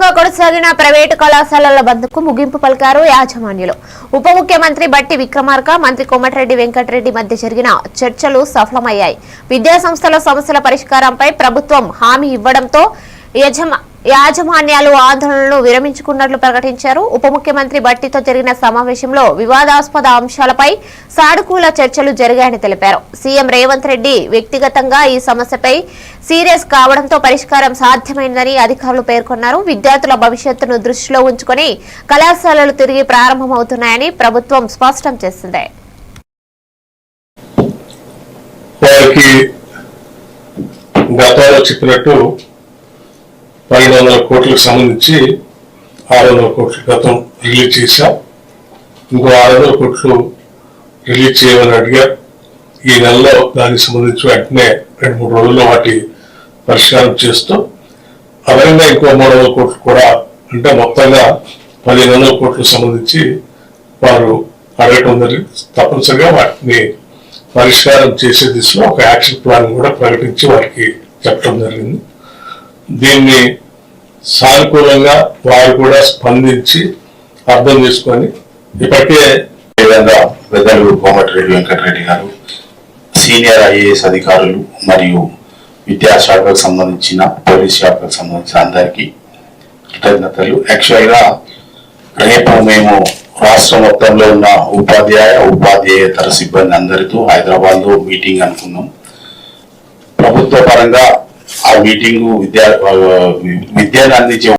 వ్యాప్తంగా కొనసాగిన ప్రైవేటు కళాశాలల బంద్కు ముగింపు పలికారు యాజమాన్యులు. ఉప ముఖ్యమంత్రి బట్టి విక్రమార్క, మంత్రి కోమటిరెడ్డి వెంకటరెడ్డి మధ్య జరిగిన చర్చలు సఫలమయ్యాయి. విద్యాసంస్థల సమస్యల పరిష్కారంపై ప్రభుత్వం హామీ ఇవ్వడంతో యాజమాన్యాలు ఆందోళనలు విరమించుకున్నట్లు ప్రకటించారు. ఉప ముఖ్యమంత్రి బట్టితో జరిగిన సమావేశంలో వివాదాస్పద అంశాలపై సానుకూల చర్చలు జరిగాయని తెలిపారు. సీఎం రేవంత్ రెడ్డి వ్యక్తిగతంగా ఈ సమస్యపై సీరియస్ కావడంతో పరిష్కారం సాధ్యమైందని అధికారులు పేర్కొన్నారు. విద్యార్థుల భవిష్యత్తును దృష్టిలో ఉంచుకొని కళాశాలలు తిరిగి ప్రారంభమవుతున్నాయని ప్రభుత్వం స్పష్టం చేసింది. చెప్పినట్టు 1200 కోట్లకు సంబంధించి 600 కోట్ల గతం రిలీజ్ చేశాం. ఇంకో 600 కోట్లు రిలీజ్ చేయమని అడిగారు. ఈ నెలలో దానికి సంబంధించి వెంటనే 2-3 రోజుల్లో వాటి పరిష్కారం చేస్తూ అదనంగా ఇంకో 300 కోట్లు కూడా, అంటే మొత్తంగా 1500 కోట్లకు సంబంధించి వారు అడగటం జరిగింది. తప్పనిసరిగా వాటిని పరిష్కారం చేసే దిశలో ఒక యాక్షన్ ప్లాన్ కూడా ప్రకటించి వారికి చెప్పడం జరిగింది. దీన్ని సానుకూలంగా వారు కూడా స్పందించి అర్థం చేసుకొని ఇప్పటికే విధంగా పెద్దలు కోమటిరెడ్డి వెంకటరెడ్డి గారు, సీనియర్ ఐఏఎస్ అధికారులు మరియు విద్యాశాఖకు సంబంధించిన, పోలీస్ శాఖకు సంబంధించిన అందరికీ కృతజ్ఞతలు. యాక్చువల్గా రేపు మేము రాష్ట్ర మొత్తంలో ఉన్న ఉపాధ్యాయేతర సిబ్బంది అందరితో హైదరాబాద్లో మీటింగ్ అనుకున్నాం. ప్రభుత్వ పరంగా ఆ మీటింగు విద్యను అందించే